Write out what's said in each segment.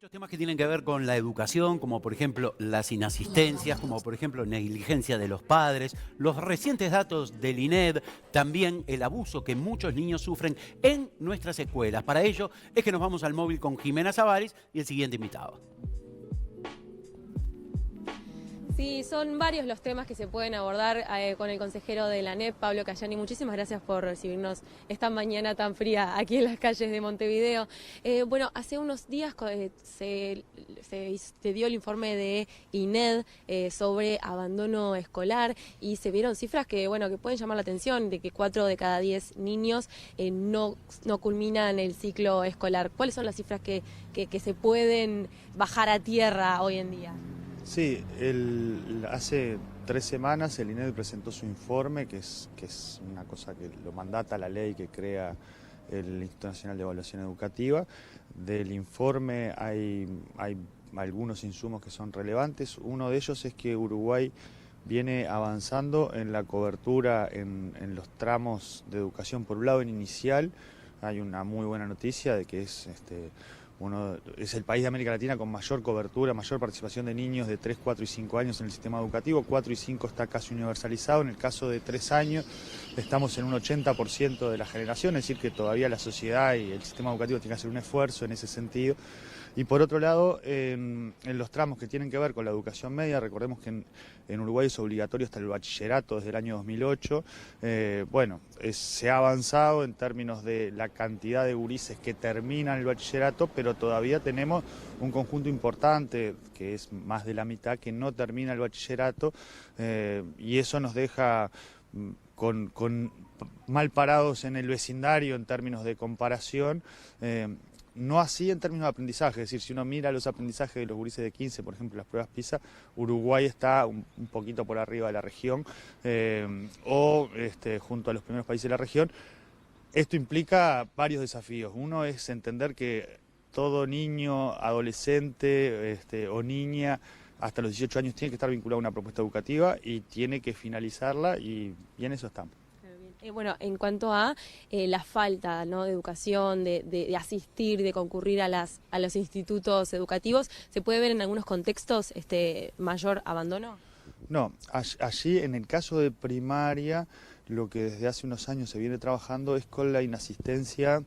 Muchos temas que tienen que ver con la educación, como por ejemplo las inasistencias, como por ejemplo negligencia de los padres, los recientes datos del INED, también el abuso que muchos niños sufren en nuestras escuelas. Para ello es que nos vamos al móvil con Jimena Savaris y el siguiente invitado. Sí, son varios los temas que se pueden abordar con el consejero de la ANEP, Pablo Cayani. Muchísimas gracias por recibirnos esta mañana tan fría aquí en las calles de Montevideo. Bueno, hace unos días se dio el informe de INED sobre abandono escolar y se vieron cifras que, bueno, que pueden llamar la atención, de que 4 de cada 10 niños no culminan el ciclo escolar. ¿Cuáles son las cifras que se pueden bajar a tierra hoy en día? Sí, hace 3 semanas el INED presentó su informe, que es una cosa que lo mandata la ley que crea el Instituto Nacional de Evaluación Educativa. Del informe hay algunos insumos que son relevantes. Uno de ellos es que Uruguay viene avanzando en la cobertura en los tramos de educación. Por un lado, en inicial, hay una muy buena noticia de que es el país de América Latina con mayor cobertura, mayor participación de niños de 3, 4 y 5 años en el sistema educativo. 4 y 5 está casi universalizado. En el caso de 3 años estamos en un 80% de la generación, es decir que todavía la sociedad y el sistema educativo tienen que hacer un esfuerzo en ese sentido. Y por otro lado, en los tramos que tienen que ver con la educación media, recordemos que en Uruguay es obligatorio hasta el bachillerato desde el año 2008. Se ha avanzado en términos de la cantidad de gurises que terminan el bachillerato, pero todavía tenemos un conjunto importante, que es más de la mitad, que no termina el bachillerato, y eso nos deja con mal parados en el vecindario en términos de comparación. No así en términos de aprendizaje, es decir, si uno mira los aprendizajes de los gurises de 15, por ejemplo, las pruebas PISA, Uruguay está un poquito por arriba de la región, junto a los primeros países de la región. Esto implica varios desafíos. Uno es entender que todo niño, adolescente o niña hasta los 18 años tiene que estar vinculado a una propuesta educativa y tiene que finalizarla, y en eso estamos. Bueno, en cuanto a la falta, ¿no?, de educación, de asistir, de concurrir a los institutos educativos, ¿se puede ver en algunos contextos mayor abandono? No, allí en el caso de primaria, lo que desde hace unos años se viene trabajando es con la inasistencia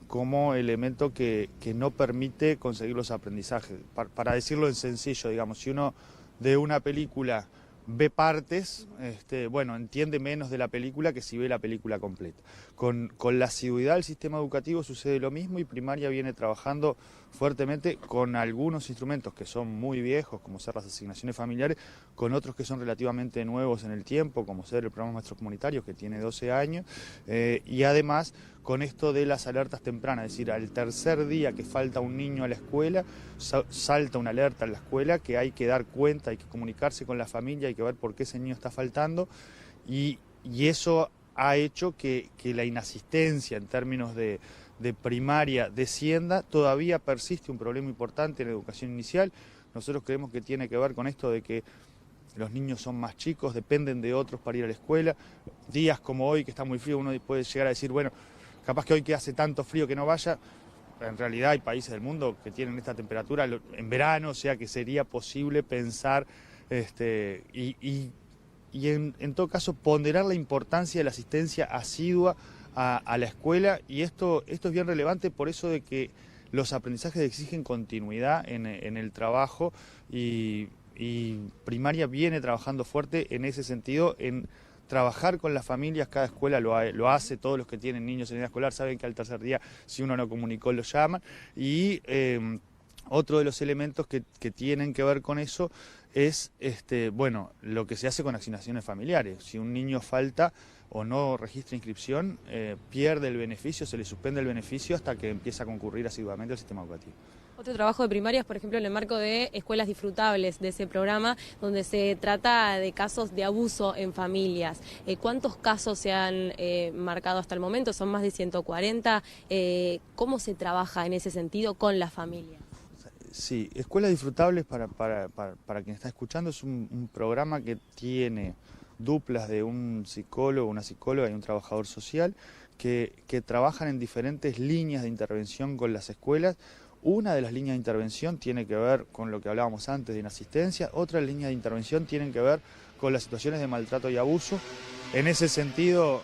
como elemento que no permite conseguir los aprendizajes. Para decirlo en sencillo, digamos, si uno de una película ve partes, entiende menos de la película que si ve la película completa. Con la asiduidad del sistema educativo sucede lo mismo, y primaria viene trabajando fuertemente con algunos instrumentos que son muy viejos, como ser las asignaciones familiares, con otros que son relativamente nuevos en el tiempo, como ser el programa Maestros Comunitarios, que tiene 12 años, y además con esto de las alertas tempranas, es decir, al tercer día que falta un niño a la escuela, salta una alerta en la escuela que hay que dar cuenta, hay que comunicarse con la familia, hay que ver por qué ese niño está faltando, y eso ha hecho que la inasistencia en términos de primaria descienda. Todavía persiste un problema importante en la educación inicial. Nosotros creemos que tiene que ver con esto de que los niños son más chicos, dependen de otros para ir a la escuela. Días como hoy, que está muy frío, uno puede llegar a decir, bueno, capaz que hoy que hace tanto frío que no vaya. En realidad hay países del mundo que tienen esta temperatura en verano, o sea que sería posible pensar y en todo caso ponderar la importancia de la asistencia asidua a la escuela, y esto es bien relevante por eso de que los aprendizajes exigen continuidad en el trabajo, y primaria viene trabajando fuerte en ese sentido, en trabajar con las familias. Cada escuela lo hace, todos los que tienen niños en edad escolar saben que al tercer día, si uno no comunicó, lo llaman, y otro de los elementos que tienen que ver con eso es lo que se hace con asignaciones familiares. Si un niño falta o no registra inscripción, pierde el beneficio, se le suspende el beneficio hasta que empieza a concurrir asiduamente al sistema educativo. Otro trabajo de primarias, por ejemplo, en el marco de escuelas disfrutables, de ese programa, donde se trata de casos de abuso en familias. ¿Cuántos casos se han marcado hasta el momento? Son más de 140. ¿Cómo se trabaja en ese sentido con las familias? Sí, Escuelas Disfrutables, para quien está escuchando, es un programa que tiene duplas de un psicólogo, una psicóloga y un trabajador social que trabajan en diferentes líneas de intervención con las escuelas. Una de las líneas de intervención tiene que ver con lo que hablábamos antes de inasistencia, otra línea de intervención tienen que ver con las situaciones de maltrato y abuso. En ese sentido,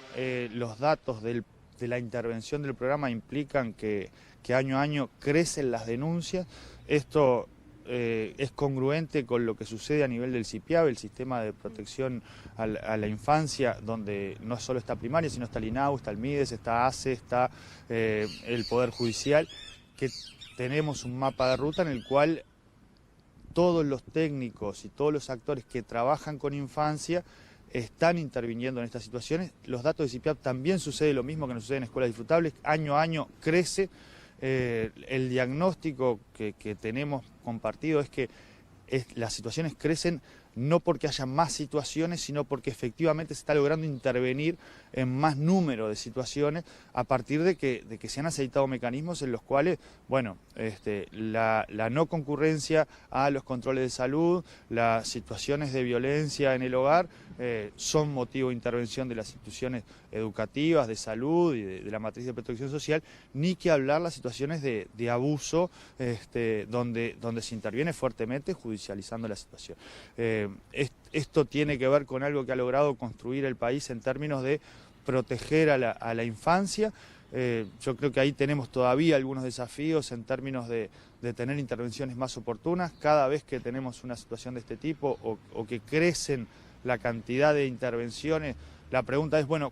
los datos de la intervención del programa implican que año a año crecen las denuncias. Esto es congruente con lo que sucede a nivel del CIPIAB, el Sistema de Protección a la Infancia, donde no solo está primaria, sino está el INAU, está el MIDES, está ACE, está el Poder Judicial, que tenemos un mapa de ruta en el cual todos los técnicos y todos los actores que trabajan con infancia están interviniendo en estas situaciones. Los datos de CIPIAB también sucede lo mismo que nos sucede en escuelas disfrutables, año a año crece. El diagnóstico que tenemos compartido es que las situaciones crecen no porque haya más situaciones, sino porque efectivamente se está logrando intervenir en más número de situaciones a partir de que se han aceitado mecanismos en los cuales, bueno, la no concurrencia a los controles de salud, las situaciones de violencia en el hogar son motivo de intervención de las instituciones educativas, de salud y de la matriz de protección social, ni que hablar las situaciones de abuso donde se interviene fuertemente judicializando la situación. Esto tiene que ver con algo que ha logrado construir el país en términos de proteger a la infancia. Yo creo que ahí tenemos todavía algunos desafíos en términos de tener intervenciones más oportunas. Cada vez que tenemos una situación de este tipo o que crecen la cantidad de intervenciones, la pregunta es, bueno,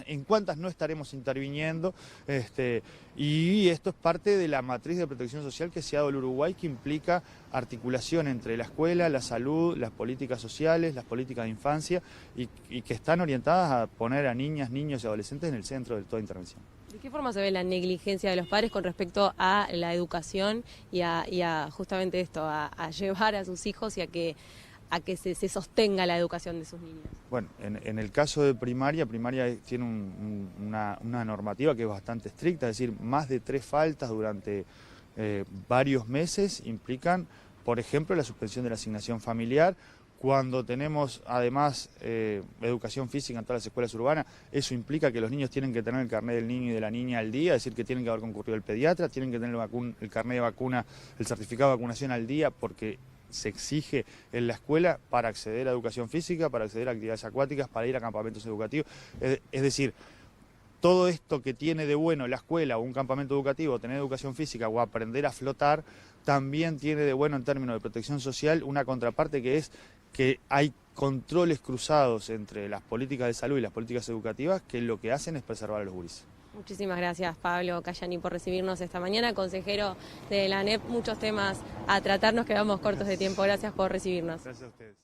¿en cuántas no estaremos interviniendo? Y esto es parte de la matriz de protección social que se ha dado el Uruguay, que implica articulación entre la escuela, la salud, las políticas sociales, las políticas de infancia, y que están orientadas a poner a niñas, niños y adolescentes en el centro de toda intervención. ¿De qué forma se ve la negligencia de los padres con respecto a la educación y a justamente esto, a llevar a sus hijos y a que se sostenga la educación de sus niños? Bueno, en el caso de primaria tiene una normativa que es bastante estricta, es decir, más de 3 faltas durante varios meses implican, por ejemplo, la suspensión de la asignación familiar. Cuando tenemos además educación física en todas las escuelas urbanas, eso implica que los niños tienen que tener el carnet del niño y de la niña al día, es decir, que tienen que haber concurrido el pediatra, tienen que tener el carnet de vacuna, el certificado de vacunación al día, porque se exige en la escuela para acceder a educación física, para acceder a actividades acuáticas, para ir a campamentos educativos. Es decir, todo esto que tiene de bueno la escuela o un campamento educativo, tener educación física o aprender a flotar, también tiene de bueno en términos de protección social una contraparte, que es que hay controles cruzados entre las políticas de salud y las políticas educativas que lo que hacen es preservar a los gurises. Muchísimas gracias, Pablo Cayani, por recibirnos esta mañana. Consejero de la ANEP, muchos temas a tratar, nos quedamos cortos de tiempo. Gracias por recibirnos. Gracias a ustedes.